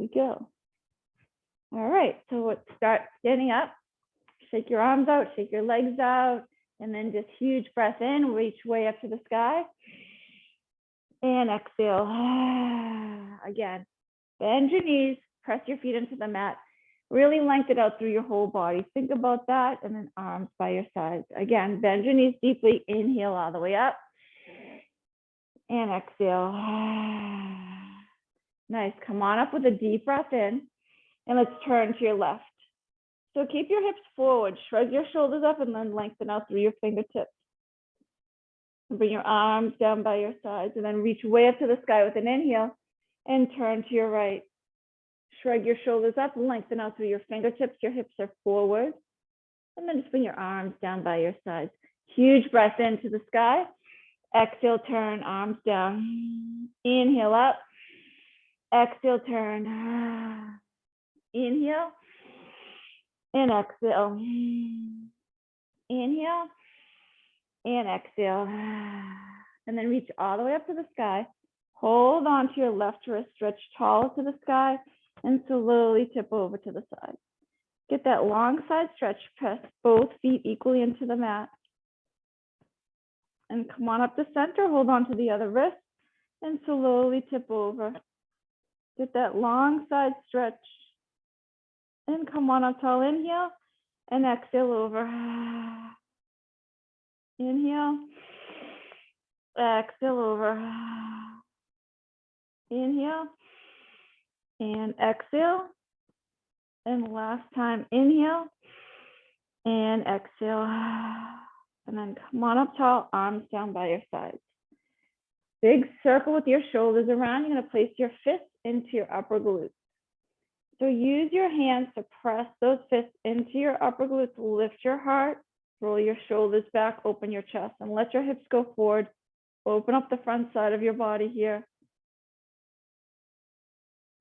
we go. All right, so let's start standing up. Shake your arms out, shake your legs out, and then just huge breath in, reach way up to the sky. And exhale. Again, bend your knees, press your feet into the mat. Really lengthen out through your whole body. Think about that, and then arms by your sides. Again, bend your knees deeply, inhale all the way up. And exhale. Nice, come on up with a deep breath in, and let's turn to your left. So keep your hips forward, shrug your shoulders up, and then lengthen out through your fingertips. And bring your arms down by your sides, and then reach way up to the sky with an inhale, and turn to your right. Shrug your shoulders up, lengthen out through your fingertips, your hips are forward. And then just bring your arms down by your sides. Huge breath into the sky. Exhale, turn, arms down. Inhale up. Exhale, turn. Inhale. And exhale. Inhale. And exhale. And then reach all the way up to the sky. Hold on to your left wrist, stretch tall to the sky, and slowly tip over to the side. Get that long side stretch, press both feet equally into the mat. And come on up to center, hold on to the other wrist, and slowly tip over. Get that long side stretch. And come on up tall, inhale, and exhale over. Inhale, exhale over. Inhale, and exhale. And last time, inhale, and exhale. And then come on up tall, arms down by your sides. Big circle with your shoulders around. You're going to place your fists into your upper glutes. So use your hands to press those fists into your upper glutes. Lift your heart, roll your shoulders back, open your chest, and let your hips go forward. Open up the front side of your body here.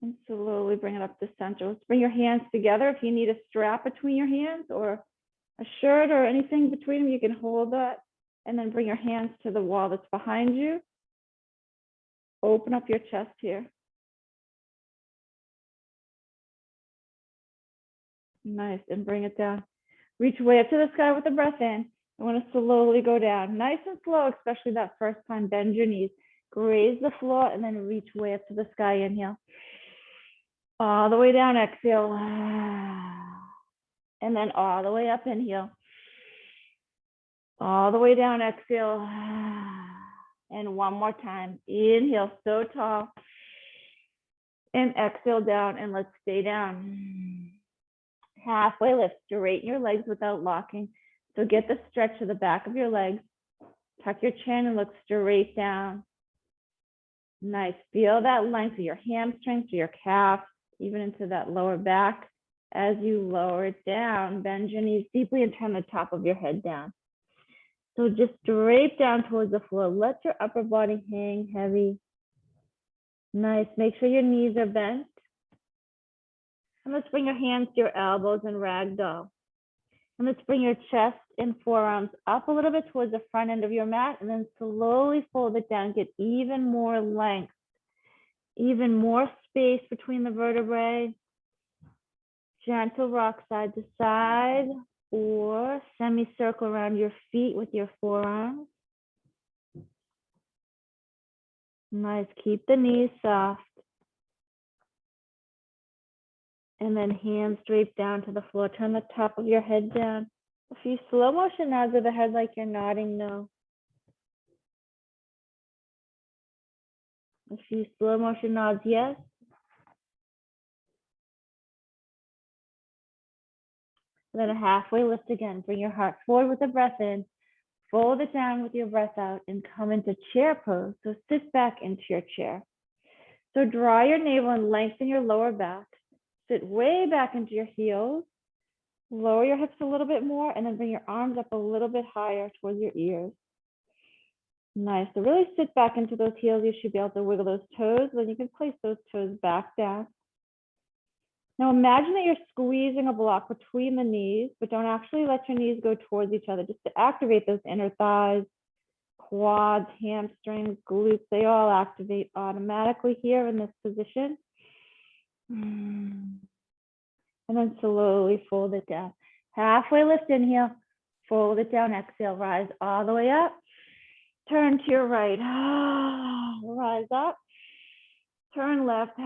And slowly bring it up to center. Let's bring your hands together. If you need a strap between your hands or a shirt or anything between them, you can hold that. And then bring your hands to the wall that's behind you. Open up your chest here. Nice, and bring it down. Reach way up to the sky with the breath in. I want to slowly go down. Nice and slow, especially that first time. Bend your knees. Graze the floor and then reach way up to the sky. Inhale. All the way down, exhale. And then all the way up, inhale. All the way down, exhale. And one more time. Inhale, so tall. And exhale down, and let's stay down. Halfway lift, straighten your legs without locking. So get the stretch to the back of your legs. Tuck your chin and look straight down. Nice, feel that length of your hamstrings to your calf, even into that lower back. As you lower it down, bend your knees deeply and turn the top of your head down. So just straight down towards the floor. Let your upper body hang heavy. Nice, make sure your knees are bent. And let's bring your hands to your elbows and ragdoll. And let's bring your chest and forearms up a little bit towards the front end of your mat, and then slowly fold it down. Get even more length, even more space between the vertebrae. Gentle rock side to side or semicircle around your feet with your forearms. Nice, keep the knees soft. And then hands drape down to the floor. Turn the top of your head down. A few slow motion nods of the head like you're nodding no. A few slow motion nods yes. And then a halfway lift again. Bring your heart forward with the breath in. Fold it down with your breath out and come into chair pose. So sit back into your chair. So draw your navel and lengthen your lower back. Sit way back into your heels. Lower your hips a little bit more and then bring your arms up a little bit higher towards your ears. Nice. So really sit back into those heels. You should be able to wiggle those toes. Then you can place those toes back down. Now imagine that you're squeezing a block between the knees, but don't actually let your knees go towards each other, just to activate those inner thighs, quads, hamstrings, glutes. They all activate automatically here in this position. And then slowly fold it down. Halfway lift, inhale, fold it down, exhale, rise all the way up. Turn to your right, rise up. Turn left,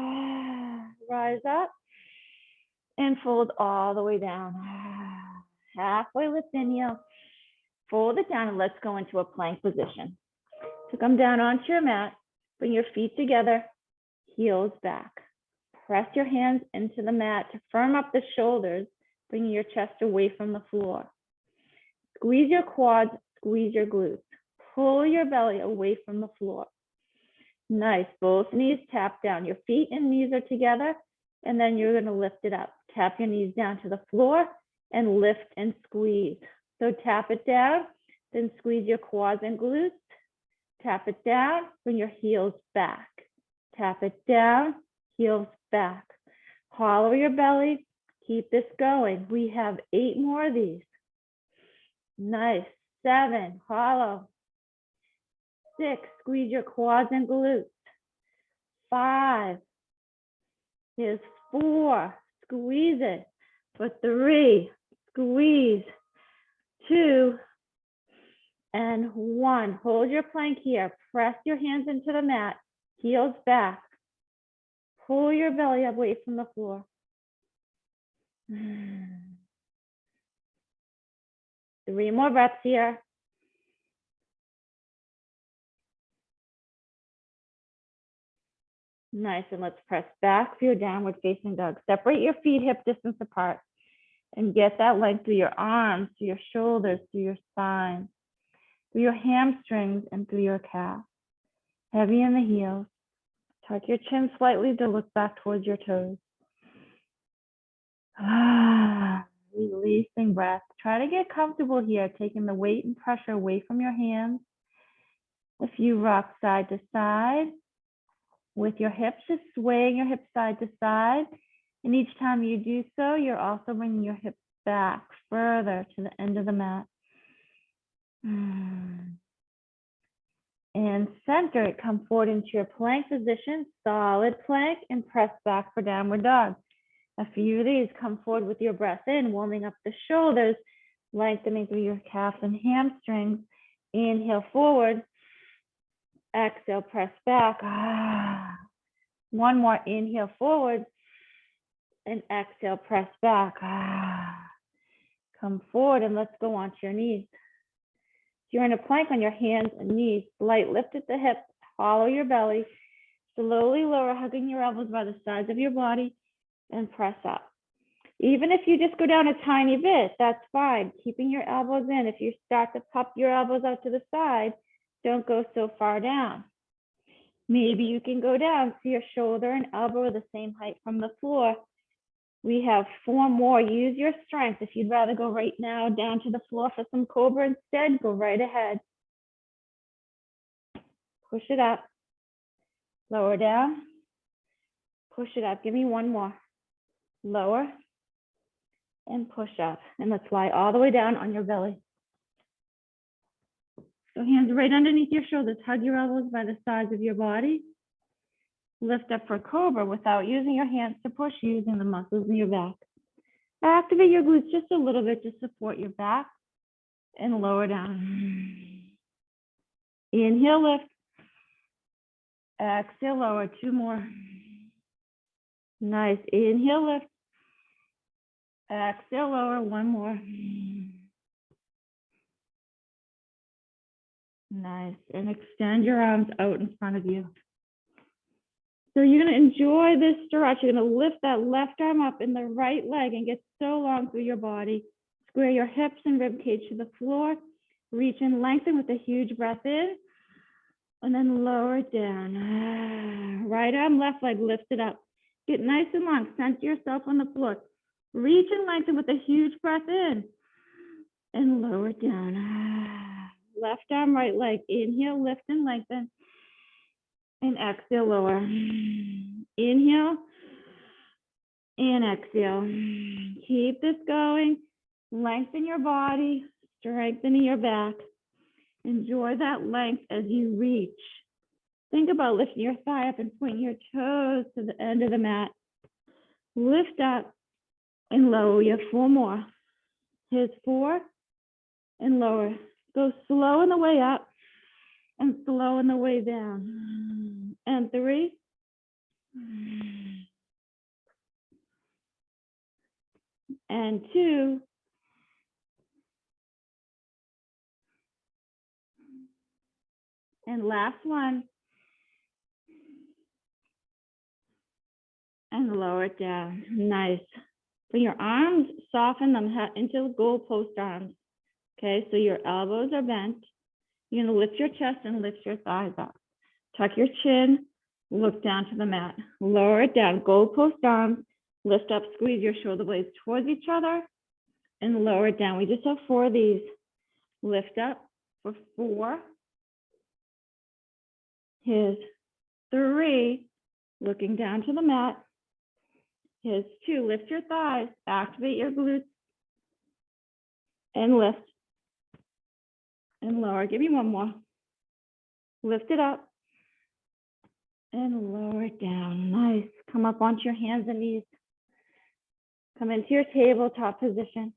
rise up. And fold all the way down. Halfway lift, inhale, fold it down, and let's go into a plank position. So come down onto your mat, bring your feet together, heels back. Press your hands into the mat to firm up the shoulders, bringing your chest away from the floor. Squeeze your quads, squeeze your glutes. Pull your belly away from the floor. Nice, both knees tap down. Your feet and knees are together, and then you're gonna lift it up. Tap your knees down to the floor and lift and squeeze. So tap it down, then squeeze your quads and glutes. Tap it down, bring your heels back. Tap it down, heels back. Hollow your belly, keep this going. We have 8 more of these. Nice, 7, hollow. 6, squeeze your quads and glutes. 5, here's 4, squeeze it. For 3, squeeze. 2, and 1. Hold your plank here. Press your hands into the mat, heels back. Pull your belly away from the floor. 3 more breaths here. Nice, and let's press back for your downward facing dog. Separate your feet hip distance apart and get that length through your arms, through your shoulders, through your spine, through your hamstrings, and through your calf. Heavy in the heels. Tuck your chin slightly to look back towards your toes. Releasing breath. Try to get comfortable here, taking the weight and pressure away from your hands. A few rocks side to side. With your hips, just swaying your hips side to side. And each time you do so, you're also bringing your hips back further to the end of the mat. And center it, come forward into your plank position, solid plank, and press back for downward dog. A few of these, come forward with your breath in, warming up the shoulders, lengthening through your calves and hamstrings. Inhale forward, exhale, press back. One more, inhale forward, and exhale, press back. Come forward and let's go onto your knees. You're in a plank on your hands and knees. Slight lift at the hips, hollow your belly. Slowly lower, hugging your elbows by the sides of your body, and press up. Even if you just go down a tiny bit, that's fine. Keeping your elbows in. If you start to pop your elbows out to the side, don't go so far down. Maybe you can go down so your shoulder and elbow are the same height from the floor. We have 4 more. Use your strength. If you'd rather go right now down to the floor for some cobra instead, go right ahead. Push it up. Lower down. Push it up. Give me 1 more. Lower and push up. And let's lie all the way down on your belly. So hands right underneath your shoulders. Hug your elbows by the sides of your body. Lift up for cobra without using your hands to push, using the muscles in your back. Activate your glutes just a little bit to support your back and lower down. Inhale, lift. Exhale, lower. 2 more. Nice. Inhale, lift. Exhale, lower. 1 more. Nice. And extend your arms out in front of you. So you're going to enjoy this stretch. You're going to lift that left arm up in the right leg and get so long through your body. Square your hips and rib cage to the floor. Reach and lengthen with a huge breath in. And then lower it down. Right arm, left leg, lift it up. Get nice and long. Center yourself on the floor. Reach and lengthen with a huge breath in. And lower it down. Left arm, right leg. Inhale, lift and lengthen. And exhale, lower. Inhale and exhale. Keep this going. Lengthen your body, strengthening your back. Enjoy that length as you reach. Think about lifting your thigh up and pointing your toes to the end of the mat. Lift up and lower. You have 4 more. Here's 4 and lower. Go slow on the way up and slow on the way down. And 3. And 2. And last one. And lower it down. Nice. Bring your arms, soften them into goalpost arms. Okay, so your elbows are bent. You're going to lift your chest and lift your thighs up. Tuck your chin, look down to the mat. Lower it down, goalpost arms, lift up, squeeze your shoulder blades towards each other, and lower it down. We just have 4 of these. Lift up for 4. Here's 3, looking down to the mat. Here's 2, lift your thighs, activate your glutes, and lift. And lower, give me 1 more. Lift it up, and lower it down. Nice. Come up onto your hands and knees. Come into your tabletop position.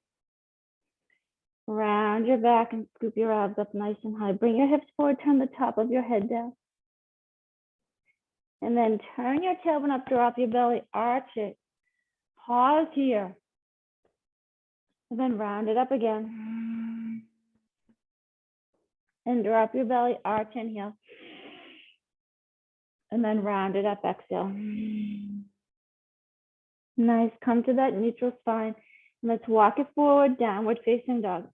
Round your back and scoop your abs up nice and high. Bring your hips forward, turn the top of your head down. And then turn your tailbone up, drop your belly, arch it. Pause here. And then round it up again. And drop your belly, arch, inhale. And then round it up, exhale. Nice, come to that neutral spine. And let's walk it forward, downward facing dog.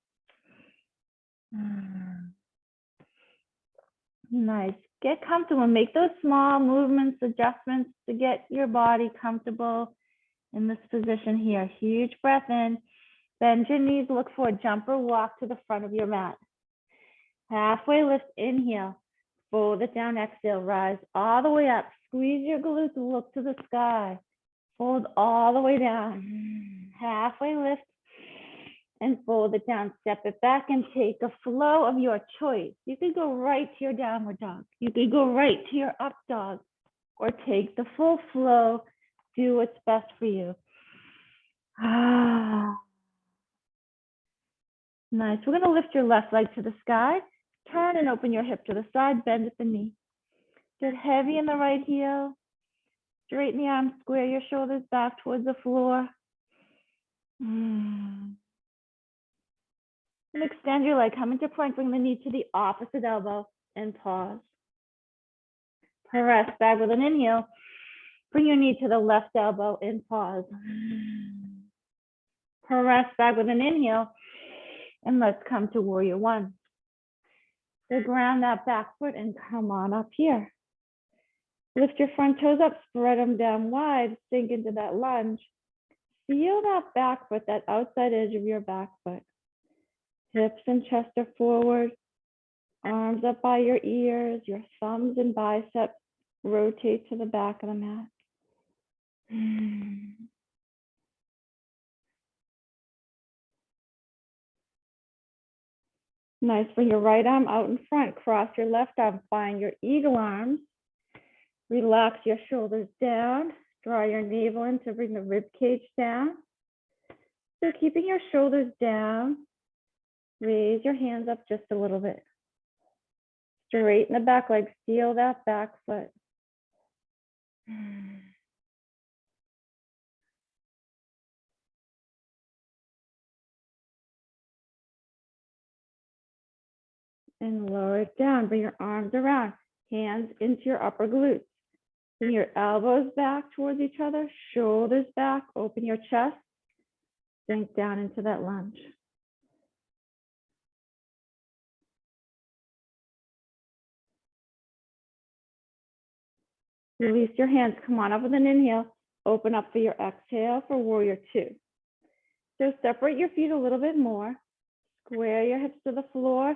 Nice, get comfortable, make those small movements, adjustments to get your body comfortable in this position here. Huge breath in, bend your knees, look forward, jump or walk to the front of your mat. Halfway lift, inhale, fold it down, exhale, rise all the way up, squeeze your glutes, look to the sky, fold all the way down, halfway lift, and fold it down, step it back and take a flow of your choice. You could go right to your downward dog, you could go right to your up dog, or take the full flow, do what's best for you. Nice, we're gonna lift your left leg to the sky. Turn and open your hip to the side, bend at the knee. Get heavy in the right heel. Straighten the arms, square your shoulders back towards the floor. And extend your leg, come into plank, bring the knee to the opposite elbow and pause. Press back with an inhale. Bring your knee to the left elbow and pause. Press back with an inhale. And let's come to warrior 1. So ground that back foot and come on up here. Lift your front toes up, spread them down wide, sink into that lunge. Feel that back foot, that outside edge of your back foot. Hips and chest are forward, arms up by your ears, your thumbs and biceps rotate to the back of the mat. Nice, bring your right arm out in front, cross your left arm, find your eagle arms. Relax your shoulders down, draw your navel in to bring the rib cage down. So keeping your shoulders down, raise your hands up just a little bit. Straighten the back leg, seal that back foot. And lower it down, bring your arms around, hands into your upper glutes. Bring your elbows back towards each other, shoulders back, open your chest, sink down into that lunge. Release your hands, come on up with an inhale, open up for your exhale for warrior 2. So separate your feet a little bit more, square your hips to the floor,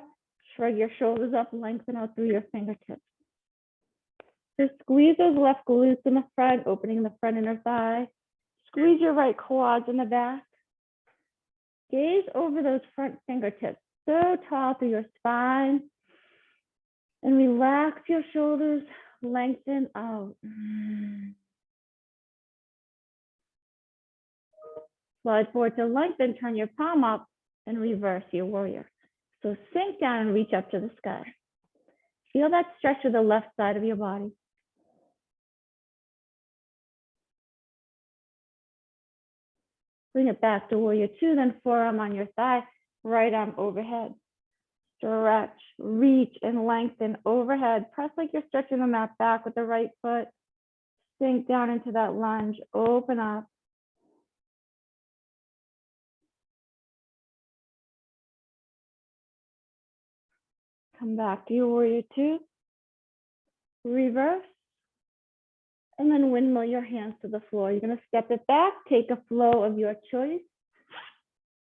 shrug your shoulders up, lengthen out through your fingertips. So squeeze those left glutes in the front, opening the front inner thigh. Squeeze your right quads in the back. Gaze over those front fingertips, so tall through your spine. And relax your shoulders, lengthen out. Slide forward to lengthen, turn your palm up, and reverse your warrior. So sink down and reach up to the sky. Feel that stretch to the left side of your body. Bring it back to warrior two, then forearm on your thigh, right arm overhead. Stretch, reach, and lengthen overhead. Press like you're stretching the mat back with the right foot. Sink down into that lunge, open up. Come back to your warrior two. Reverse. And then windmill your hands to the floor. You're going to step it back, take a flow of your choice.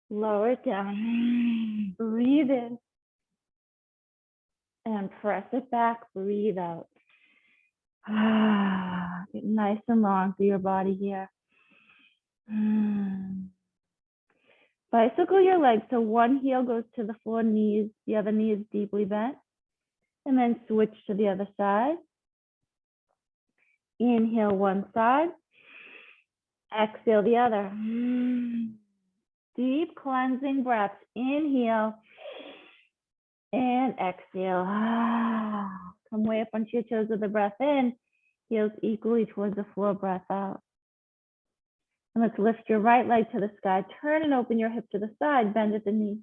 Lower it down. Breathe in. And press it back, breathe out. Get nice and long through your body here. Bicycle your legs so one heel goes to the floor, knees, the other knee is deeply bent. And then switch to the other side. Inhale one side. Exhale the other. Deep cleansing breaths. Inhale and exhale. Come way up onto your toes with the breath in. Heels equally towards the floor, breath out. And let's lift your right leg to the sky. Turn and open your hip to the side. Bend at the knee.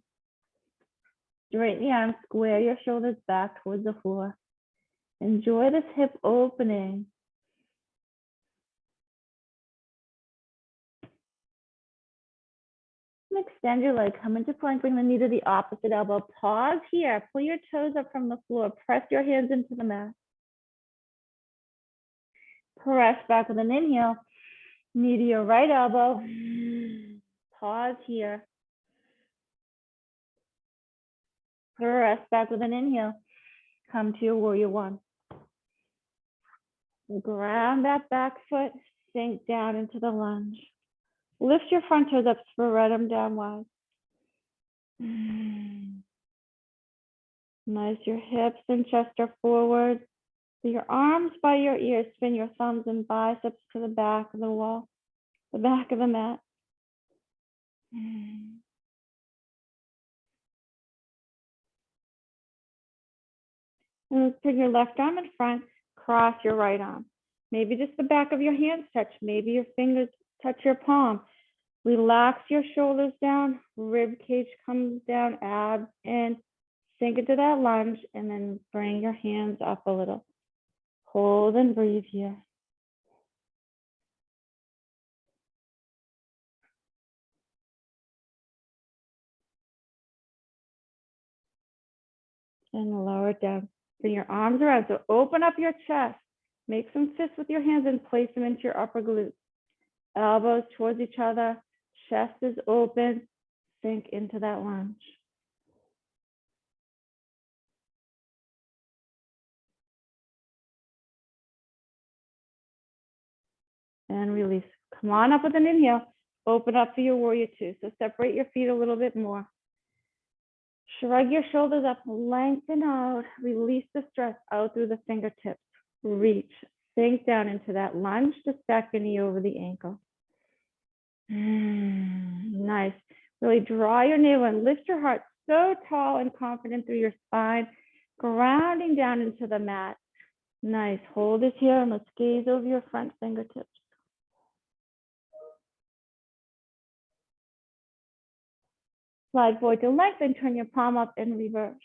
Straighten the arms. Square your shoulders back towards the floor. Enjoy this hip opening. And extend your leg. Come into plank. Bring the knee to the opposite elbow. Pause here. Pull your toes up from the floor. Press your hands into the mat. Press back with an inhale. Knee to your right elbow. Pause here. Press back with an inhale. Come to your warrior one. Ground that back foot. Sink down into the lunge. Lift your front toes up, spread them down wide. Nice, your hips and chest are forward. So your arms by your ears, spin your thumbs and biceps to the back of the wall, the back of the mat. And let's bring your left arm in front, cross your right arm. Maybe just the back of your hands touch, maybe your fingers touch your palm. Relax your shoulders down, rib cage comes down, abs in, sink into that lunge, and then bring your hands up a little. Hold and breathe here. And lower it down. Bring your arms around. So open up your chest. Make some fists with your hands and place them into your upper glutes. Elbows towards each other. Chest is open. Sink into that lunge. And release. Come on up with an inhale. Open up for your warrior two. So separate your feet a little bit more. Shrug your shoulders up, lengthen out, release the stress out through the fingertips. Reach, sink down into that lunge to stack your knee over the ankle. Nice. Really draw your navel and lift your heart so tall and confident through your spine, grounding down into the mat. Nice. Hold it here and let's gaze over your front fingertips. Slide forward to lengthen, turn your palm up and reverse.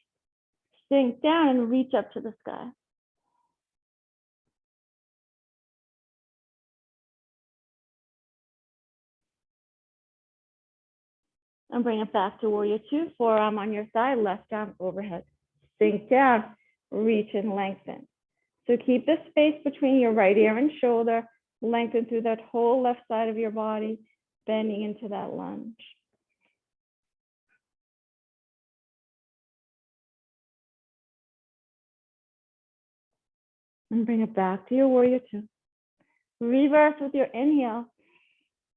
Sink down and reach up to the sky. And bring it back to warrior two, forearm on your side, left arm overhead. Sink down, reach and lengthen. So keep the space between your right ear and shoulder, lengthen through that whole left side of your body, bending into that lunge. And bring it back to your warrior two. Reverse with your inhale,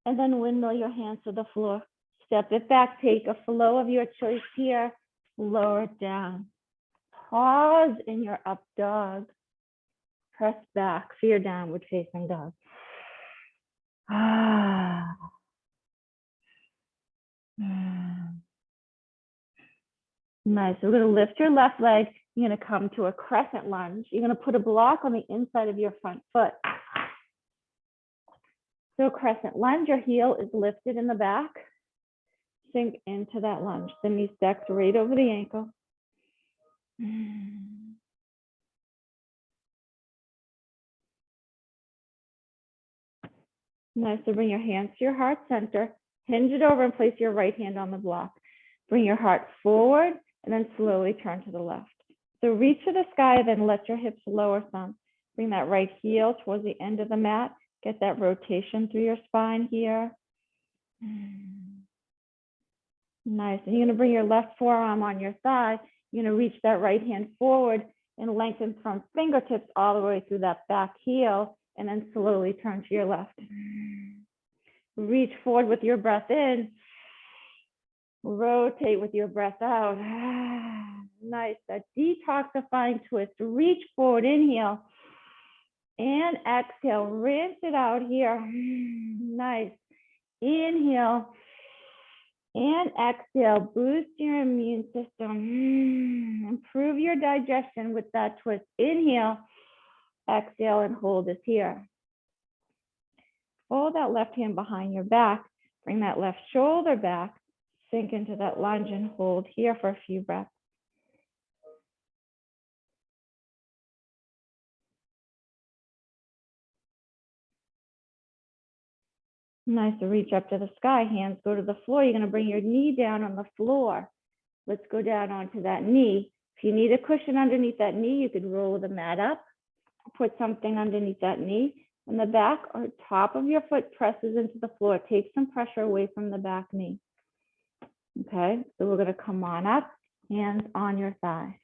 and then windmill your hands to the floor. Step it back, take a flow of your choice here, lower it down. Pause in your up dog. Press back for your downward facing dog. Nice. So we're going to lift your left leg. You're going to come to a crescent lunge. You're going to put a block on the inside of your front foot. So crescent lunge, your heel is lifted in the back. Sink into that lunge. The knee stacks right over the ankle. Nice. So bring your hands to your heart center. Hinge it over and place your right hand on the block. Bring your heart forward and then slowly turn to the left. So reach to the sky, then let your hips lower some. Bring that right heel towards the end of the mat. Get that rotation through your spine here. Nice. And you're going to bring your left forearm on your thigh. You're going to reach that right hand forward and lengthen from fingertips all the way through that back heel, and then slowly turn to your left. Reach forward with your breath in. Rotate with your breath out. Nice. That detoxifying twist. Reach forward, inhale. And exhale. Rinse it out here. Nice. Inhale. And exhale. Boost your immune system. Improve your digestion with that twist. Inhale. Exhale and hold this here. Fold that left hand behind your back. Bring that left shoulder back. Sink into that lunge and hold here for a few breaths. Nice. To reach up to the sky. Hands go to the floor. You're going to bring your knee down on the floor. Let's go down onto that knee. If you need a cushion underneath that knee, you could roll the mat up. Put something underneath that knee. And the back or top of your foot presses into the floor. Take some pressure away from the back knee. Okay, so we're going to come on up, hands on your thigh.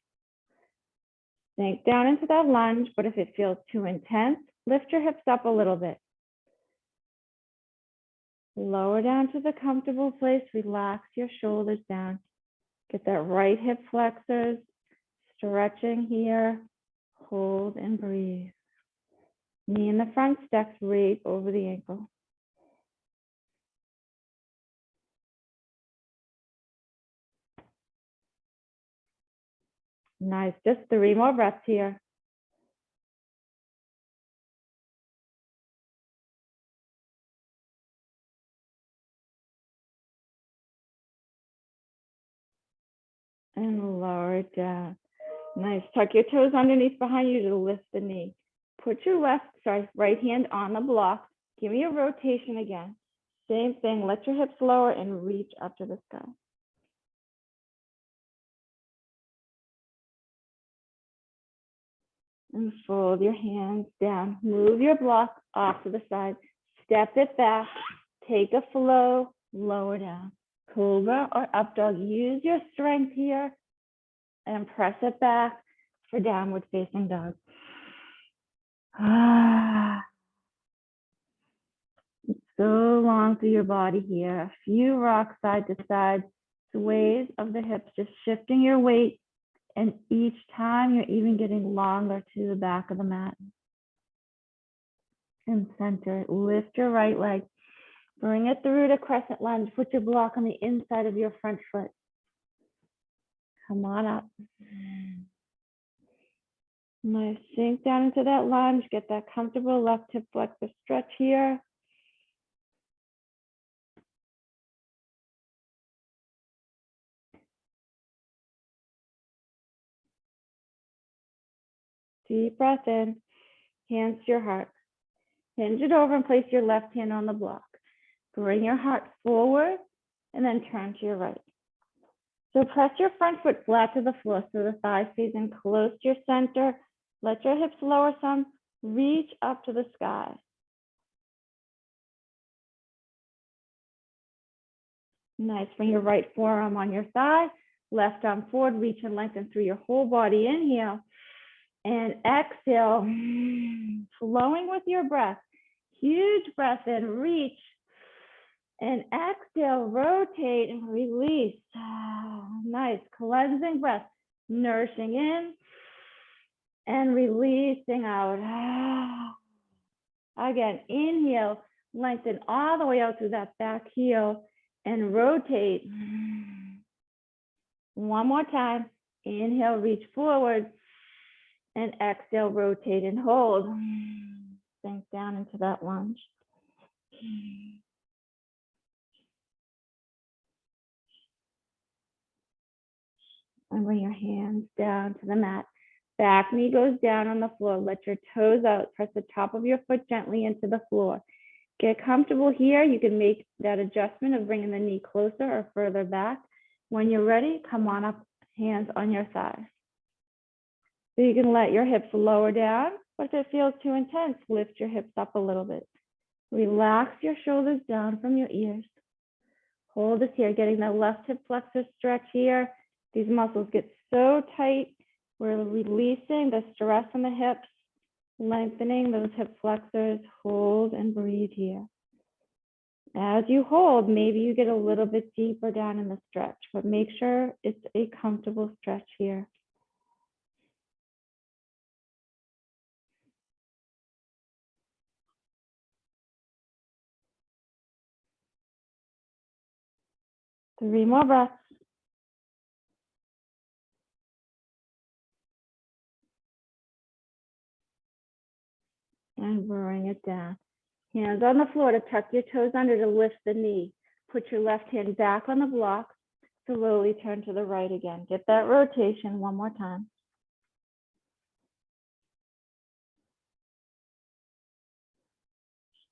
Sink down into that lunge, but if it feels too intense, lift your hips up a little bit. Lower down to the comfortable place. Relax your shoulders down. Get that right hip flexors, stretching here. Hold and breathe. Knee in the front stacks right over the ankle. Nice. Just 3 more breaths here. And lower it down. Nice. Tuck your toes underneath behind you to lift the knee. Put your right hand on the block. Give me a rotation again. Same thing. Let your hips lower and reach up to the sky. And fold your hands down. Move your block off to the side. Step it back. Take a flow. Lower down. Cobra or up dog. Use your strength here and press it back for downward facing dog. So long through your body here. A few rocks side to side. Sways of the hips, just shifting your weight. And each time you're even getting longer to the back of the mat. And center it. Lift your right leg. Bring it through to crescent lunge. Put your block on the inside of your front foot. Come on up. Nice. Sink down into that lunge. Get that comfortable left hip flexor stretch here. Deep breath in. Hands to your heart. Hinge it over and place your left hand on the block. Bring your heart forward and then turn to your right. So press your front foot flat to the floor so the thigh stays in close to your center. Let your hips lower some. Reach up to the sky. Nice. Bring your right forearm on your thigh. Left arm forward. Reach and lengthen through your whole body. Inhale. And exhale. Flowing with your breath. Huge breath in. Reach. And exhale. Rotate and release. Nice. Cleansing breath. Nourishing in. And releasing out. Again, inhale, lengthen all the way out through that back heel and rotate. One more time. Inhale, reach forward. And exhale, rotate and hold. Sink down into that lunge. And bring your hands down to the mat. Back knee goes down on the floor. Let your toes out. Press the top of your foot gently into the floor. Get comfortable here. You can make that adjustment of bringing the knee closer or further back. When you're ready, come on up, hands on your thighs. So you can let your hips lower down, but if it feels too intense, lift your hips up a little bit. Relax your shoulders down from your ears. Hold this here, getting that left hip flexor stretch here. These muscles get so tight. We're releasing the stress on the hips, lengthening those hip flexors. Hold and breathe here. As you hold, maybe you get a little bit deeper down in the stretch, but make sure it's a comfortable stretch here. Three more breaths. And bring it down. Hands on the floor to tuck your toes under to lift the knee. Put your left hand back on the block. Slowly turn to the right again. Get that rotation one more time.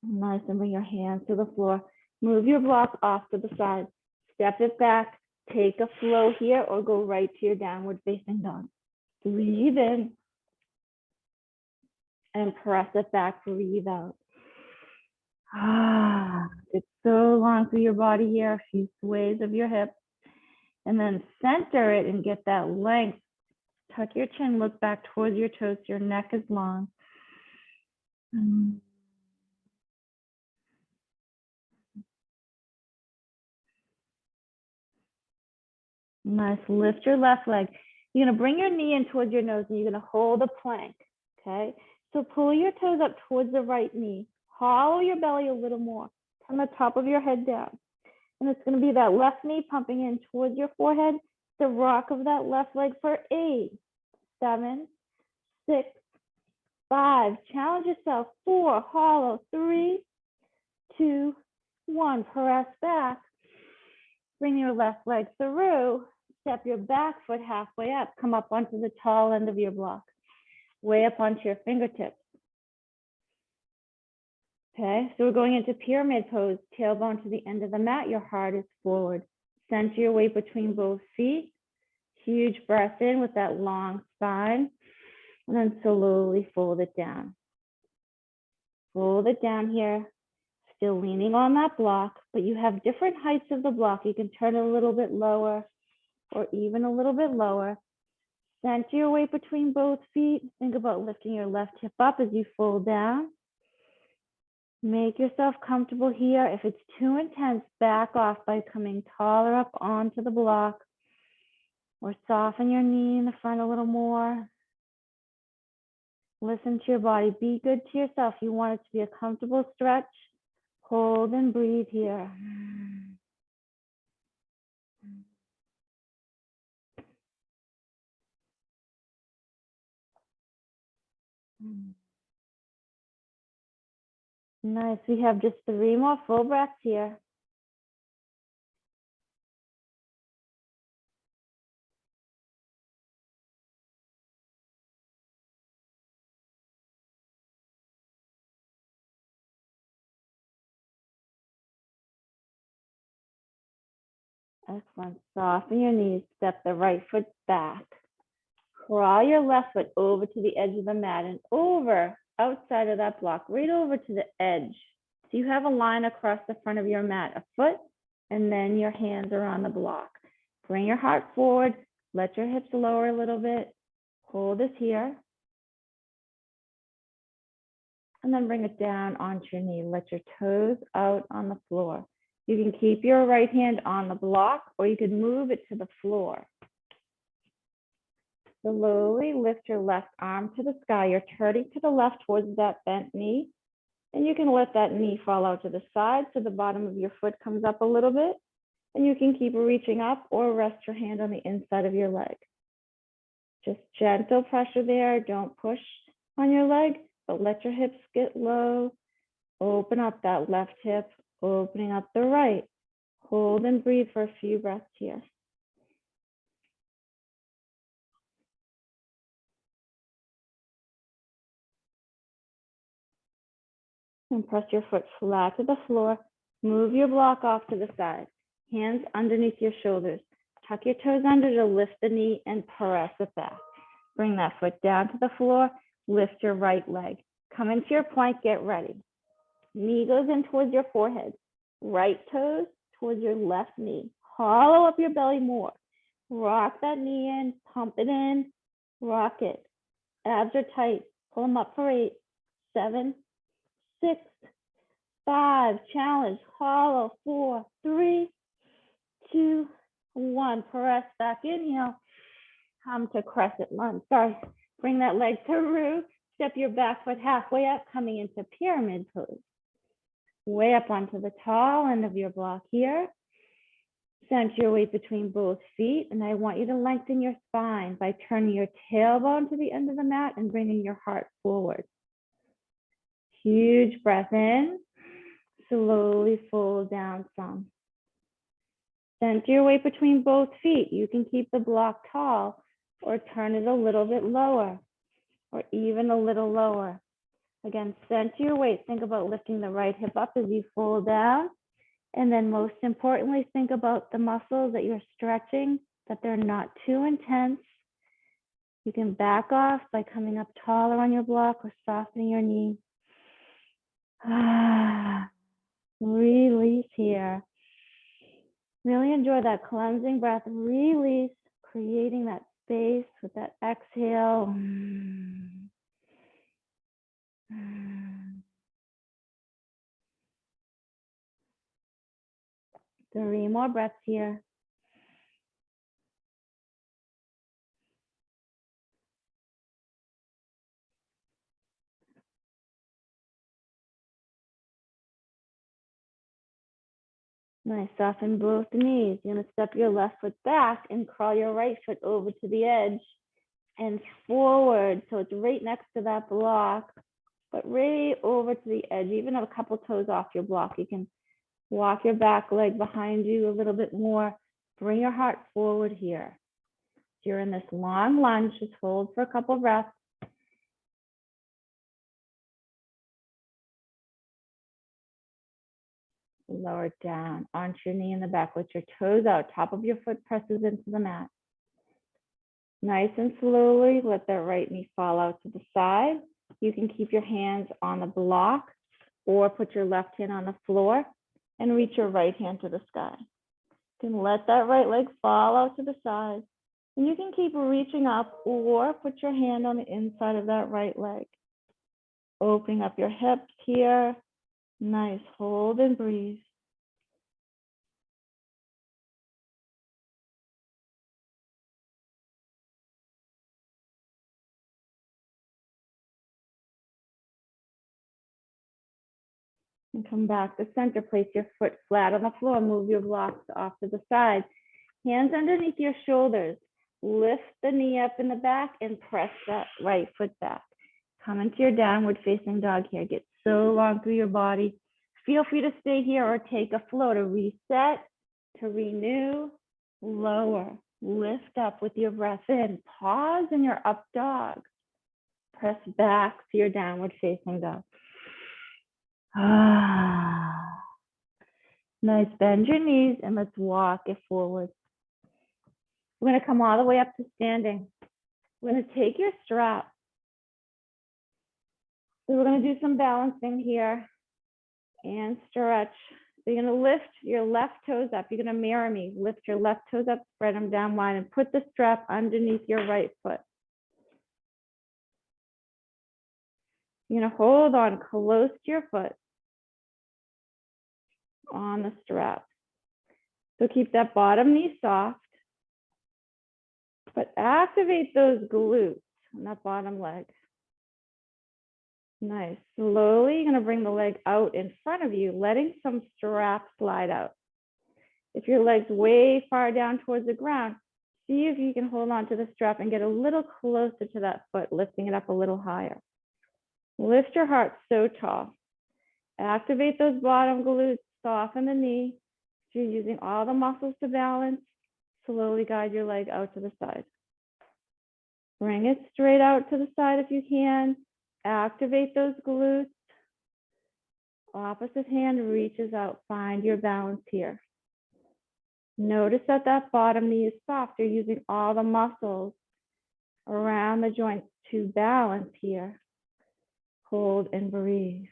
Nice, and bring your hands to the floor. Move your block off to the side. Step it back. Take a flow here or go right to your downward facing dog. Breathe in. And press it back, breathe out. It's so long through your body here, a few sways of your hips. And then center it and get that length. Tuck your chin, look back towards your toes, your neck is long. Nice, lift your left leg. You're gonna bring your knee in towards your nose and you're gonna hold a plank, okay? So pull your toes up towards the right knee. Hollow your belly a little more. Turn the top of your head down. And it's gonna be that left knee pumping in towards your forehead, the rock of that left leg for 8, 7, 6, 5. Challenge yourself. 4, hollow. 3, 2, 1. Press back. Bring your left leg through. Step your back foot halfway up. Come up onto the tall end of your block. Way up onto your fingertips. Okay, so we're going into pyramid pose. Tailbone to the end of the mat. Your heart is forward. Center your weight between both feet. Huge breath in with that long spine. And then slowly fold it down. Fold it down here. Still leaning on that block, but you have different heights of the block. You can turn it a little bit lower or even a little bit lower. Center your weight between both feet. Think about lifting your left hip up as you fold down. Make yourself comfortable here. If it's too intense, back off by coming taller up onto the block or soften your knee in the front a little more. Listen to your body. Be good to yourself. You want it to be a comfortable stretch. Hold and breathe here. Nice. We have just 3 more full breaths here. Excellent. Soften your knees. Step the right foot back. Crawl your left foot over to the edge of the mat and over outside of that block, right over to the edge. So you have a line across the front of your mat, a foot, and then your hands are on the block. Bring your heart forward. Let your hips lower a little bit. Hold this here. And then bring it down onto your knee. Let your toes out on the floor. You can keep your right hand on the block or you can move it to the floor. Slowly lift your left arm to the sky. You're turning to the left towards that bent knee. And you can let that knee fall out to the side so the bottom of your foot comes up a little bit. And you can keep reaching up or rest your hand on the inside of your leg. Just gentle pressure there. Don't push on your leg, but let your hips get low. Open up that left hip, opening up the right. Hold and breathe for a few breaths here. And press your foot flat to the floor. Move your block off to the side. Hands underneath your shoulders. Tuck your toes under to lift the knee and press it back. Bring that foot down to the floor. Lift your right leg. Come into your plank, get ready. Knee goes in towards your forehead. Right toes towards your left knee. Hollow up your belly more. Rock that knee in, pump it in, rock it. Abs are tight. Pull them up for 8, 7, 6, 5. Challenge. Hollow. 4, 3, 2, 1. Press back. Inhale. Come to crescent lunge. Sorry. Bring that leg through. Step your back foot halfway up, coming into pyramid pose. Way up onto the tall end of your block here. Center your weight between both feet, and I want you to lengthen your spine by turning your tailbone to the end of the mat and bringing your heart forward. Huge breath in. Slowly fold down some. Center your weight between both feet. You can keep the block tall or turn it a little bit lower or even a little lower. Again, center your weight. Think about lifting the right hip up as you fold down. And then most importantly, think about the muscles that you're stretching, that they're not too intense. You can back off by coming up taller on your block or softening your knee. Release here. Really enjoy that cleansing breath. Release, creating that space with that exhale. 3 more breaths here. Nice, soften both knees. You're gonna step your left foot back and crawl your right foot over to the edge and forward. So it's right next to that block, but right over to the edge, even a couple toes off your block. You can walk your back leg behind you a little bit more. Bring your heart forward here. You're in this long lunge, just hold for a couple of breaths. Lower down onto your knee in the back with your toes out. Top of your foot presses into the mat. Nice and slowly, let that right knee fall out to the side. You can keep your hands on the block or put your left hand on the floor and reach your right hand to the sky. You can let that right leg fall out to the side. And you can keep reaching up or put your hand on the inside of that right leg. Opening up your hips here. Nice, hold and breathe. And come back to center. Place your foot flat on the floor. Move your blocks off to the side. Hands underneath your shoulders. Lift the knee up in the back and press that right foot back. Come into your downward facing dog here. Get so long through your body. Feel free to stay here or take a flow to reset, to renew, lower. Lift up with your breath in. Pause in your up dog. Press back to your downward facing dog. Nice, bend your knees and let's walk it forward. We're gonna come all the way up to standing. We're gonna take your strap. So we're gonna do some balancing here and stretch. So you're gonna lift your left toes up. You're gonna mirror me. Lift your left toes up, spread them down wide and put the strap underneath your right foot. You're gonna hold on close to your foot on the strap. So keep that bottom knee soft, but activate those glutes on that bottom leg. Nice. Slowly, you're going to bring the leg out in front of you, letting some strap slide out. If your leg's way far down towards the ground, see if you can hold on to the strap and get a little closer to that foot, lifting it up a little higher. Lift your heart so tall. Activate those bottom glutes, soften the knee. If you're using all the muscles to balance, slowly guide your leg out to the side. Bring it straight out to the side if you can. Activate those glutes. Opposite hand reaches out. Find your balance here. Notice that that bottom knee is soft. You're using all the muscles around the joints to balance here. Hold and breathe.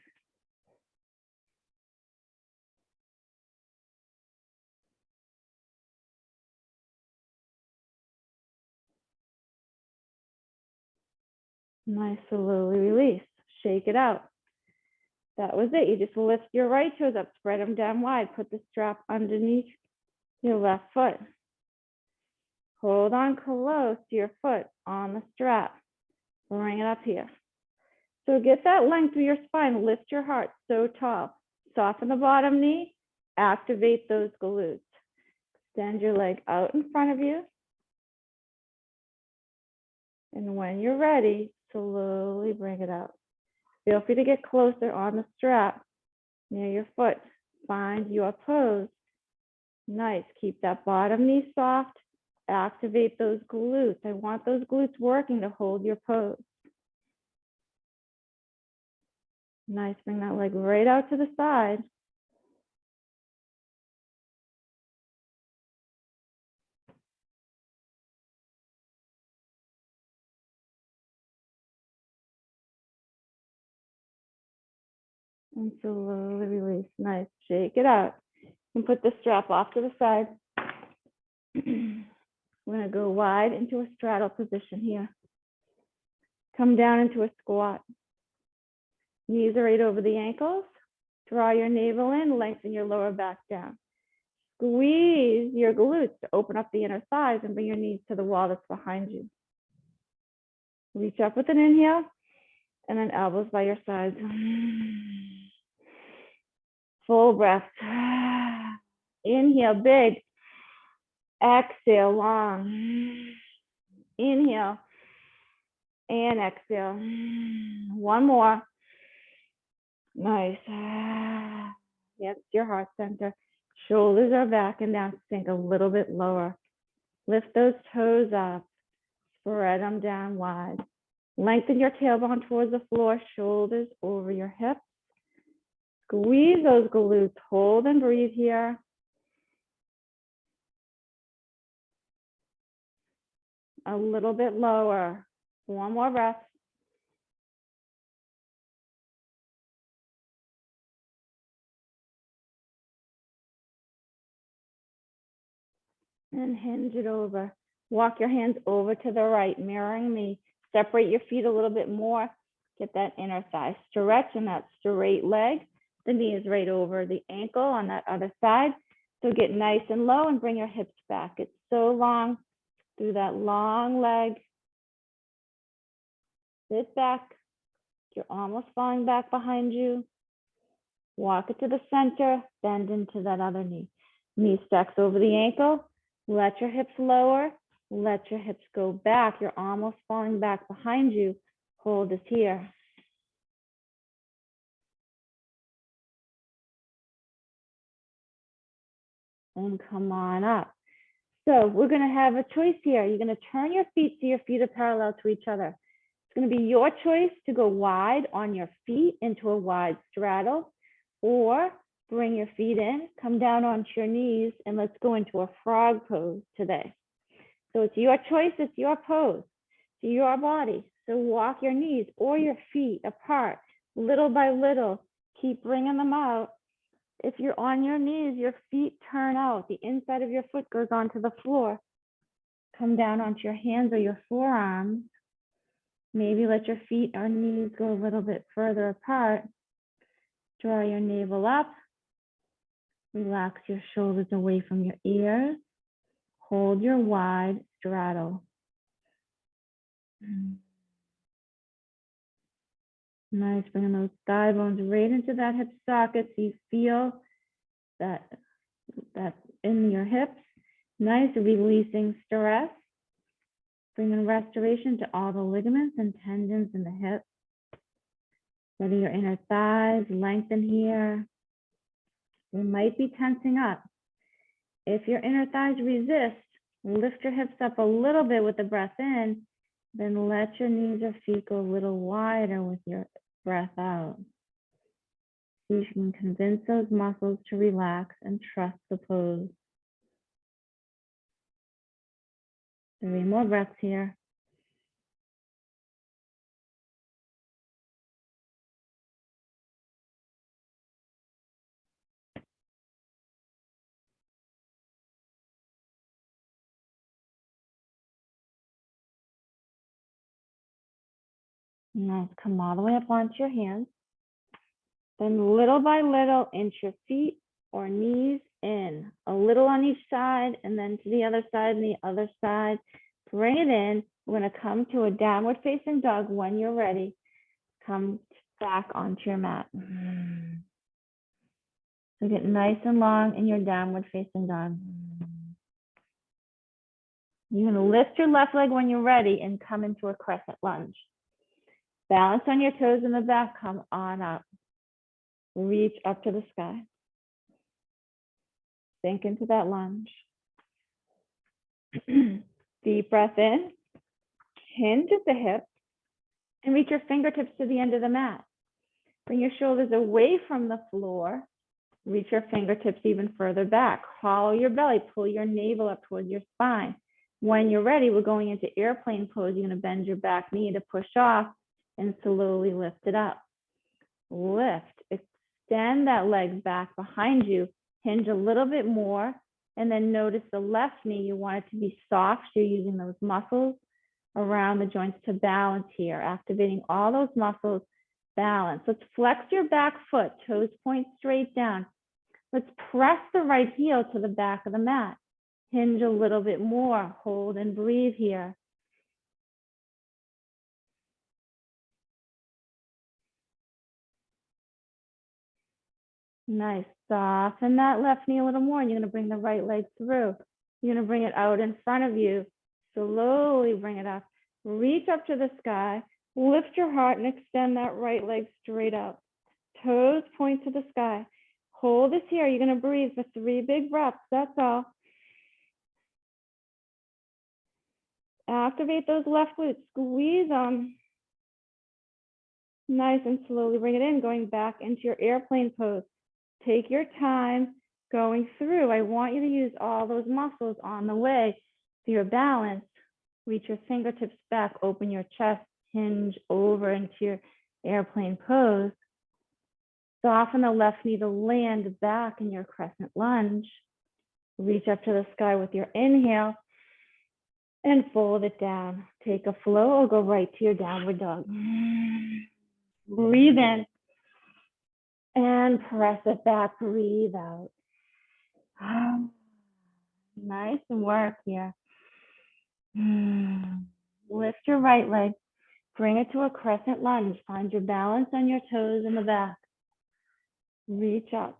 Nice, slowly release. Shake it out. That was it. You just lift your right toes up, spread them down wide. Put the strap underneath your left foot. Hold on close to your foot on the strap. Bring it up here. So get that length through your spine. Lift your heart so tall. Soften the bottom knee. Activate those glutes. Extend your leg out in front of you. And when you're ready, slowly bring it out. Feel free to get closer on the strap near your foot. Find your pose. Nice. Keep that bottom knee soft. Activate those glutes. I want those glutes working to hold your pose. Nice. Bring that leg right out to the side. And slowly release. Nice. Shake it out. And put the strap off to the side. We're going to go wide into a straddle position here. Come down into a squat. Knees are right over the ankles. Draw your navel in, lengthen your lower back down. Squeeze your glutes to open up the inner thighs and bring your knees to the wall that's behind you. Reach up with an inhale and then elbows by your sides. Full breath. Inhale, big. Exhale, long. Inhale and exhale. One more. Nice. Yes, your heart center. Shoulders are back and down. Sink a little bit lower. Lift those toes up. Spread them down wide. Lengthen your tailbone towards the floor. Shoulders over your hips. Squeeze those glutes. Hold and breathe here. A little bit lower. One more breath. And hinge it over. Walk your hands over to the right, mirroring me. Separate your feet a little bit more. Get that inner thigh stretch and that straight leg. The knee is right over the ankle on that other side. So get nice and low and bring your hips back. It's so long through that long leg. Sit back. You're almost falling back behind you. Walk it to the center. Bend into that other knee. Knee stacks over the ankle. Let your hips lower. Let your hips go back. You're almost falling back behind you. Hold this here. And come on up. So we're going to have a choice here. You're going to turn your feet so your feet are parallel to each other. It's going to be your choice to go wide on your feet into a wide straddle, or bring your feet in, come down onto your knees, and let's go into a frog pose today. So it's your choice, it's your pose, to your body. So walk your knees or your feet apart, little by little. Keep bringing them out. If you're on your knees, your feet turn out. The inside of your foot goes onto the floor. Come down onto your hands or your forearms. Maybe let your feet or knees go a little bit further apart. Draw your navel up. Relax your shoulders away from your ears. Hold your wide straddle. Nice, bringing those thigh bones right into that hip socket so you feel that in your hips. Nice, releasing stress. Bringing restoration to all the ligaments and tendons in the hips. Letting your inner thighs lengthen here. You might be tensing up. If your inner thighs resist, lift your hips up a little bit with the breath in, then let your knees or feet go a little wider with your breath out. So you can convince those muscles to relax and trust the pose. 3 more breaths here. Now come all the way up onto your hands. Then little by little, inch your feet or knees in. A little on each side, and then to the other side and the other side. Bring it in. We're going to come to a downward facing dog. When you're ready, come back onto your mat. So get nice and long in your downward facing dog. You're going to lift your left leg when you're ready and come into a crescent lunge. Balance on your toes in the back, come on up. Reach up to the sky. Sink into that lunge. Deep breath in. Hinge at the hips and reach your fingertips to the end of the mat. Bring your shoulders away from the floor. Reach your fingertips even further back. Hollow your belly. Pull your navel up towards your spine. When you're ready, we're going into airplane pose. You're going to bend your back knee to push off and slowly lift it up. Lift. Extend that leg back behind you. Hinge a little bit more. And then notice the left knee. You want it to be soft. You're using those muscles around the joints to balance here. Activating all those muscles. Balance. Let's flex your back foot. Toes point straight down. Let's press the right heel to the back of the mat. Hinge a little bit more. Hold and breathe here. Nice. Soften that left knee a little more. And you're going to bring the right leg through. You're going to bring it out in front of you. Slowly bring it up. Reach up to the sky. Lift your heart and extend that right leg straight up. Toes point to the sky. Hold this here. You're going to breathe for 3 big breaths. That's all. Activate those left glutes. Squeeze them. Nice, and slowly bring it in, going back into your airplane pose. Take your time going through. I want you to use all those muscles on the way to your balance. Reach your fingertips back, open your chest, hinge over into your airplane pose. Soften the left knee to land back in your crescent lunge. Reach up to the sky with your inhale and fold it down. Take a flow or go right to your downward dog. Breathe in and press it back. Breathe out. Nice work here. Lift your right leg. Bring it to a crescent lunge. Find your balance on your toes in the back. Reach up.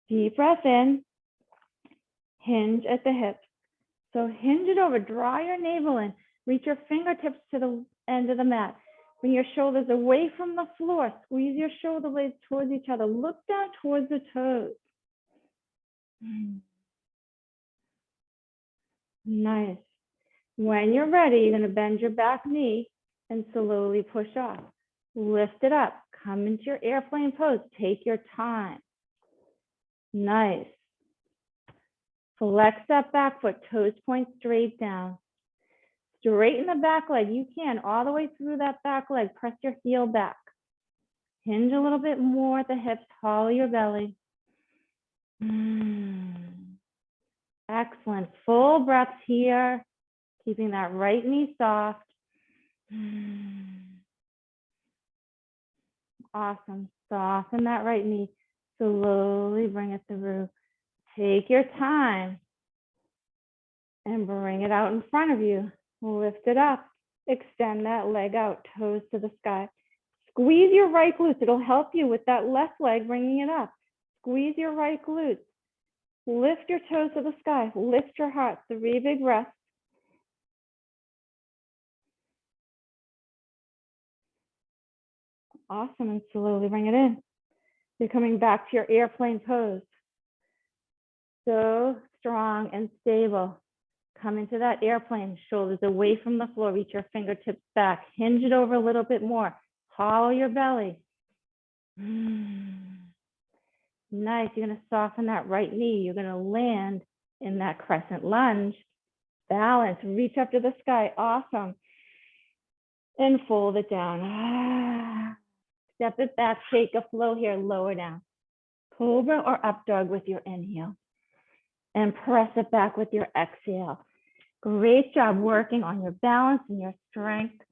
Deep breath in. Hinge at the hips. So hinge it over. Draw your navel in. Reach your fingertips to the end of the mat. Bring your shoulders away from the floor. Squeeze your shoulder blades towards each other. Look down towards the toes. Nice. When you're ready, you're going to bend your back knee and slowly push off. Lift it up. Come into your airplane pose. Take your time. Nice. Flex that back foot. Toes point straight down. Straighten the back leg. You can all the way through that back leg. Press your heel back. Hinge a little bit more at the hips. Hollow your belly. Excellent. Full breaths here. Keeping that right knee soft. Awesome. Soften that right knee. Slowly bring it through. Take your time and bring it out in front of you. Lift it up. Extend that leg out. Toes to the sky. Squeeze your right glutes. It'll help you with that left leg, bringing it up. Squeeze your right glutes. Lift your toes to the sky. Lift your heart. 3 big breaths. Awesome. And slowly bring it in. You're coming back to your airplane pose. So strong and stable. Come into that airplane. Shoulders away from the floor. Reach your fingertips back. Hinge it over a little bit more. Hollow your belly. Nice. You're going to soften that right knee. You're going to land in that crescent lunge. Balance. Reach up to the sky. Awesome. And fold it down. Step it back. Take a flow here. Lower down. Cobra or up dog with your inhale. And press it back with your exhale. Great job working on your balance and your strength.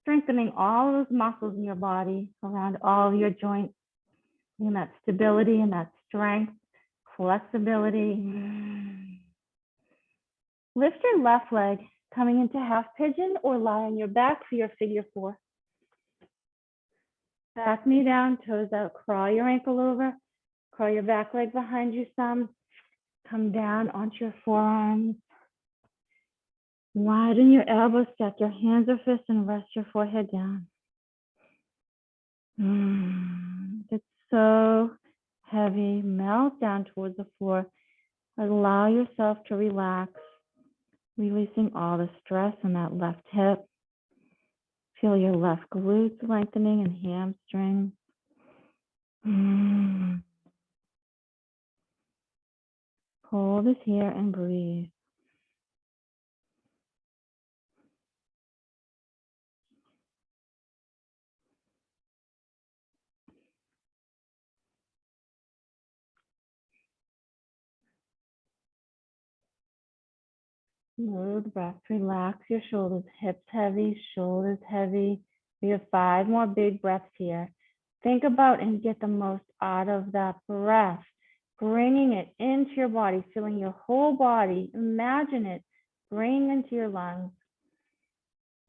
Strengthening all of those muscles in your body, around all of your joints. And that stability and that strength, flexibility. Lift your left leg, coming into half pigeon or lie on your back for your figure 4. Back knee down, toes out, crawl your ankle over, crawl your back leg behind you some, come down onto your forearms. Widen your elbows, stack your hands or fists, and rest your forehead down. It's so heavy. Melt down towards the floor. Allow yourself to relax, releasing all the stress in that left hip. Feel your left glutes lengthening and hamstrings. Hold this here and breathe. Smooth breath. Relax your shoulders. Hips heavy, shoulders heavy. We have 5 more big breaths here. Think about and get the most out of that breath. Bringing it into your body, filling your whole body. Imagine it bringing into your lungs.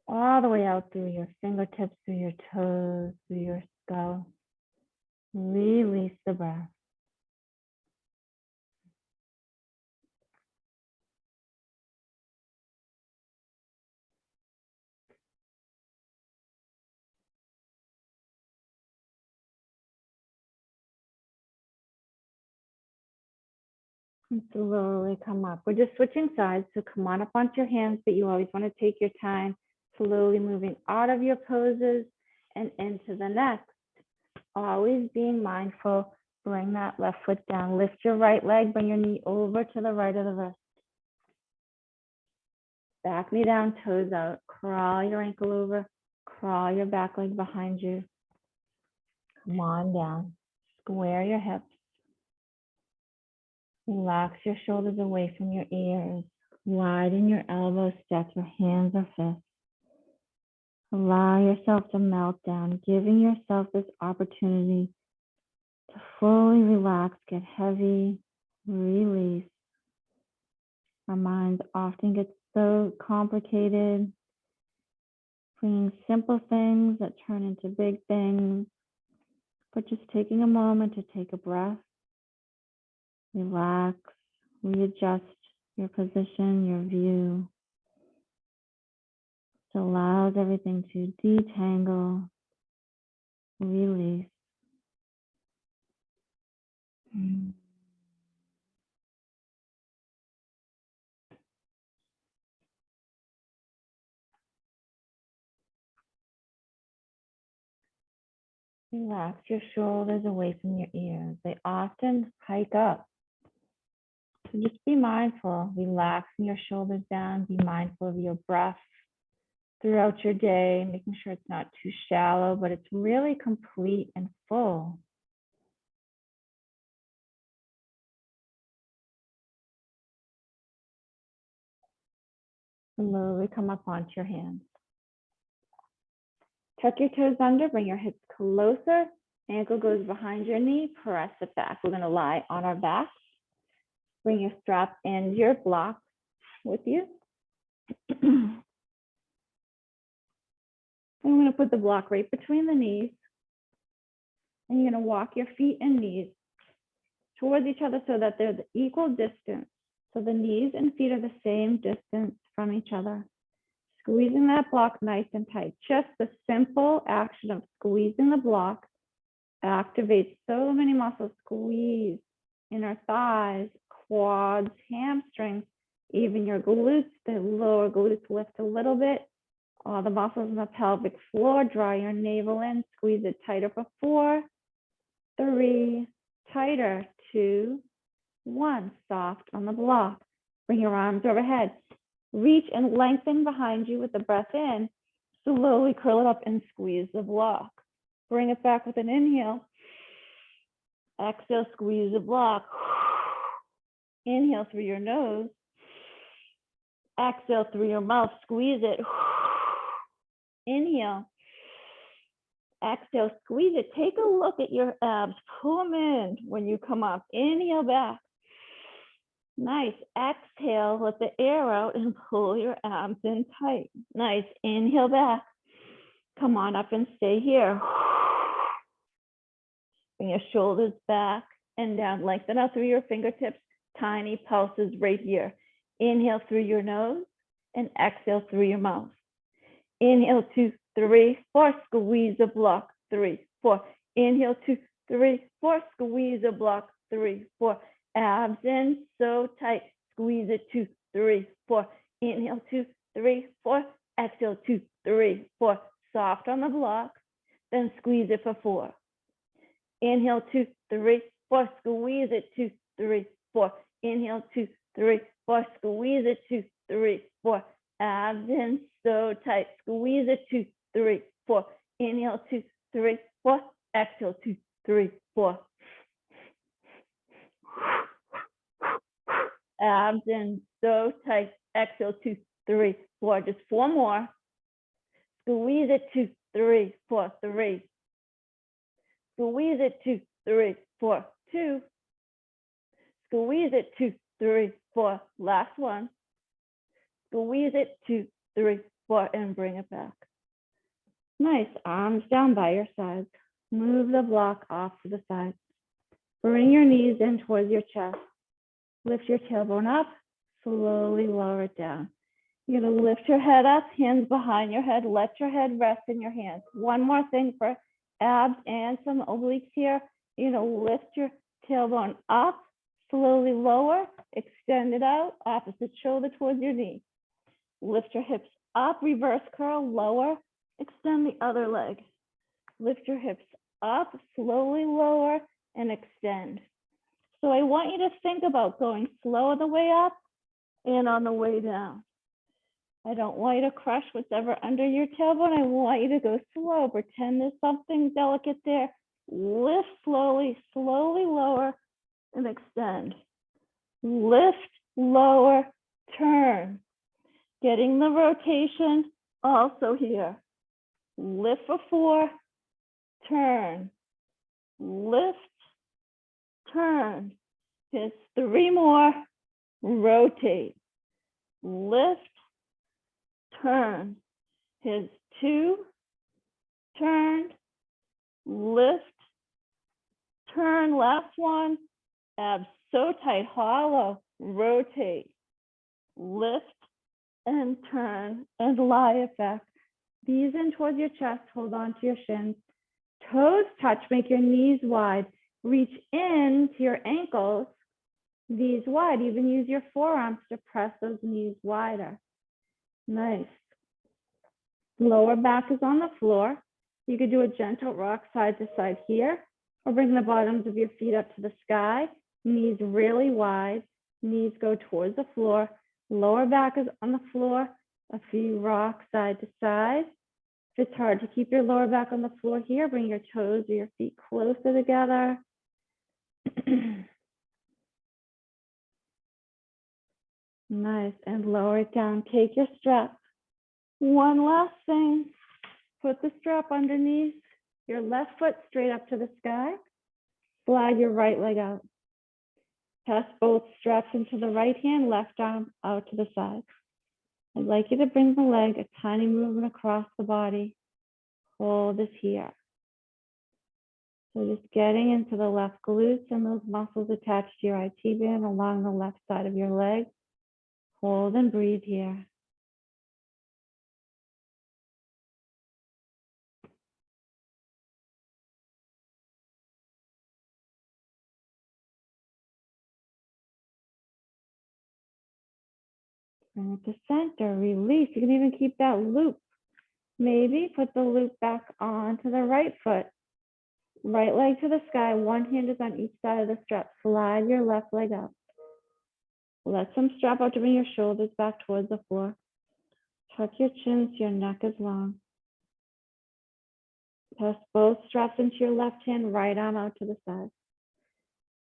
All the way out through your fingertips, through your toes, through your skull. Release the breath. And slowly come up. We're just switching sides, so come on up onto your hands, but you always want to take your time, slowly moving out of your poses and into the next. Always being mindful. Bring that left foot down. Lift your right leg. Bring your knee over to the right of the wrist. Back knee down, toes out. Crawl your ankle over. Crawl your back leg behind you. Come on down. Square your hips. Relax your shoulders away from your ears. Widen your elbows. Stack your hands or fists. Allow yourself to melt down, giving yourself this opportunity to fully relax, get heavy, release. Our minds often get so complicated, bringing simple things that turn into big things. But just taking a moment to take a breath, relax, readjust your position, your view. It allows everything to detangle, release. Relax your shoulders away from your ears. They often hike up. So just be mindful, relaxing your shoulders down, be mindful of your breath throughout your day, making sure it's not too shallow, but it's really complete and full. Slowly come up onto your hands. Tuck your toes under, bring your hips closer. Ankle goes behind your knee, press it back. We're gonna lie on our back. Bring your strap and your block with you. I'm going to put the block right between the knees. And you're going to walk your feet and knees towards each other so that they're the equal distance. So the knees and feet are the same distance from each other. Squeezing that block nice and tight. Just the simple action of squeezing the block activates so many muscles. Squeeze inner thighs, quads, hamstrings, even your glutes. The lower glutes lift a little bit. All the muscles in the pelvic floor. Draw your navel in. Squeeze it tighter for 4, 3, tighter, 2, 1. Soft on the block. Bring your arms overhead. Reach and lengthen behind you with the breath in. Slowly curl it up and squeeze the block. Bring it back with an inhale. Exhale, squeeze the block. Inhale through your nose. Exhale through your mouth. Squeeze it. Inhale. Exhale, squeeze it. Take a look at your abs. Pull them in when you come up. Inhale back. Nice. Exhale, let the air out and pull your abs in tight. Nice. Inhale back. Come on up and stay here. Bring your shoulders back and down. Lengthen out through your fingertips. Tiny pulses right here. Inhale through your nose and exhale through your mouth. Inhale, 2, 3, 4. Squeeze the block. 3, 4. Inhale, 2, 3, 4. Squeeze the block. 3, 4. Abs in so tight. Squeeze it. 2, 3, 4. Inhale, 2, 3, 4. Exhale, 2, 3, 4. Soft on the block. Then squeeze it for 4. Inhale, 2, 3, 4. Squeeze it. 2, 3, 4. Inhale, 2, 3, 4. Squeeze it. 2, 3, 4. Abs in so tight. Squeeze it. 2, 3, 4. Inhale, 2, 3, 4. Exhale, 2, 3, 4. Abs in so tight. Exhale, 2, 3, 4. Just 4 more. Squeeze it. 2, 3, 4. 3. Squeeze it. 2, 3, 4. 2. Squeeze it. 2, 3, 4. Last one. Squeeze it. 2, 3, 4. And bring it back. Nice. Arms down by your sides. Move the block off to the side. Bring your knees in towards your chest. Lift your tailbone up. Slowly lower it down. You're going to lift your head up, hands behind your head. Let your head rest in your hands. One more thing for abs and some obliques here. You're going to lift your tailbone up, slowly lower, extend it out, opposite shoulder towards your knee. Lift your hips up, reverse curl, lower, extend the other leg. Lift your hips up, slowly lower, and extend. So I want you to think about going slow on the way up and on the way down. I don't want you to crush whatever under your tailbone. I want you to go slow. Pretend there's something delicate there. Lift slowly, slowly lower, and extend. Lift, lower, turn. Getting the rotation also here. Lift for 4, turn. Lift, turn. Here's 3 more. Rotate. Lift, turn. Here's 2, turn. Lift, turn. Last one. Abs so tight, hollow. Rotate. Lift and turn and lie it back. Knees in towards your chest. Hold on to your shins. Toes touch. Make your knees wide. Reach in to your ankles. Knees wide. Even use your forearms to press those knees wider. Nice. Lower back is on the floor. You could do a gentle rock side to side here, or bring the bottoms of your feet up to the sky. Knees really wide. Knees go towards the floor. Lower back is on the floor. A few rocks side to side. If it's hard to keep your lower back on the floor here, bring your toes or your feet closer together. Nice. And lower it down. Take your strap. One last thing. Put the strap underneath your left foot straight up to the sky. Slide your right leg out. Pass both straps into the right hand, left arm out to the side. I'd like you to bring the leg a tiny movement across the body. Hold is here. So just getting into the left glutes and those muscles attached to your IT band along the left side of your leg. Hold and breathe here. Bring it to center, release. You can even keep that loop. Maybe put the loop back onto the right foot. Right leg to the sky, one hand is on each side of the strap. Slide your left leg up. Let some strap out to bring your shoulders back towards the floor. Tuck your chin so your neck is long. Press both straps into your left hand, right arm out to the side.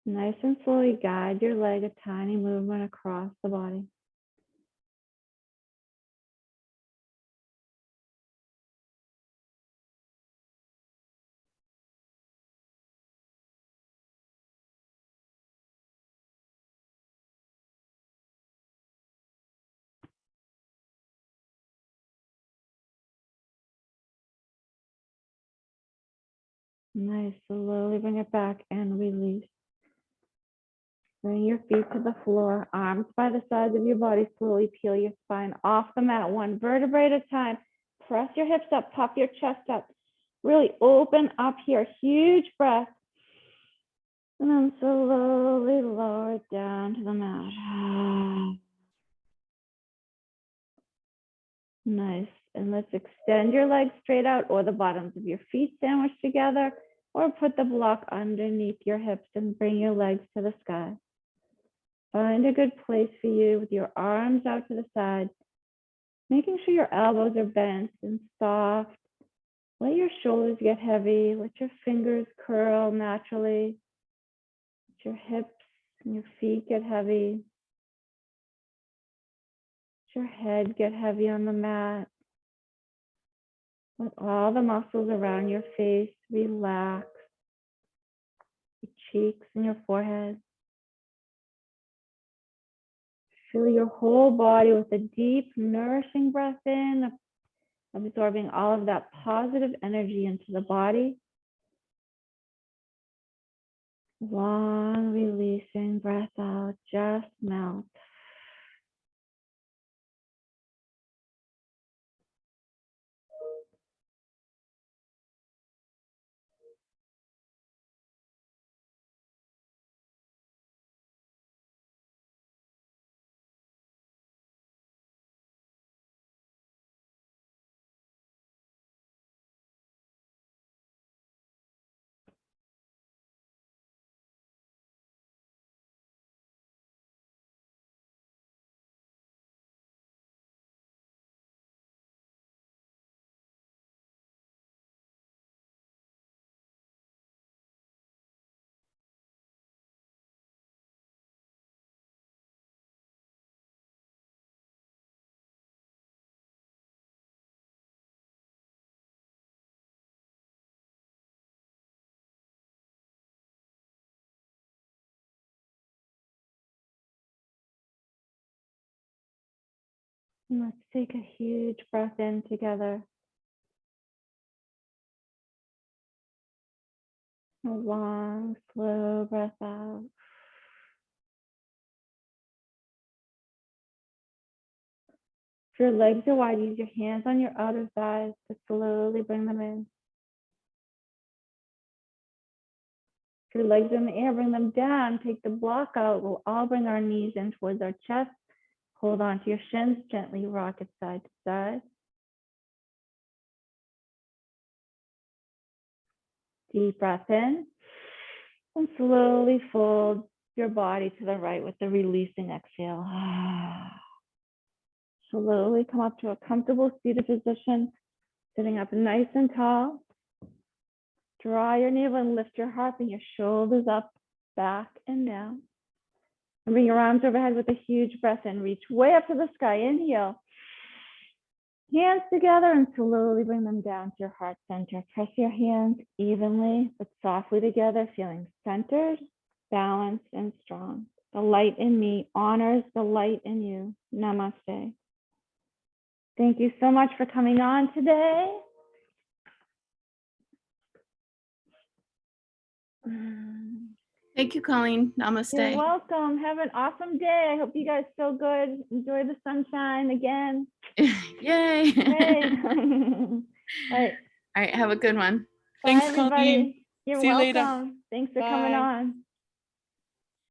Nice and slowly guide your leg, a tiny movement across the body. Nice, slowly bring it back and release. Bring your feet to the floor, arms by the sides of your body. Slowly peel your spine off the mat, one vertebrae at a time. Press your hips up, puff your chest up. Really open up here, huge breath. And then slowly lower it down to the mat. Nice. And let's extend your legs straight out or the bottoms of your feet sandwiched together, or put the block underneath your hips and bring your legs to the sky. Find a good place for you with your arms out to the side, making sure your elbows are bent and soft. Let your shoulders get heavy. Let your fingers curl naturally. Let your hips and your feet get heavy. Let your head get heavy on the mat. Let all the muscles around your face relax. Your cheeks and your forehead. Fill your whole body with a deep, nourishing breath in, absorbing all of that positive energy into the body. Long, releasing breath out, just melt. And let's take a huge breath in together. A long, slow breath out. If your legs are wide, use your hands on your outer thighs to slowly bring them in. If your legs are in the air, bring them down. Take the block out. We'll all bring our knees in towards our chest. Hold on to your shins. Gently rock it side to side. Deep breath in. And slowly fold your body to the right with the releasing exhale. Slowly come up to a comfortable seated position, sitting up nice and tall. Draw your navel and lift your heart, bring your shoulders up, back, and down. And bring your arms overhead with a huge breath in. Reach way up to the sky. Inhale. Hands together and slowly bring them down to your heart center. Press your hands evenly but softly together, feeling centered, balanced, and strong. The light in me honors the light in you. Namaste. Thank you so much for coming on today. Thank you, Colleen. Namaste. You're welcome. Have an awesome day. I hope you guys feel good. Enjoy the sunshine again. Yay. Yay. All right. All right. Have a good one. Bye, Thanks, everybody. Colleen. You're See you welcome. later. Thanks for coming Bye. on.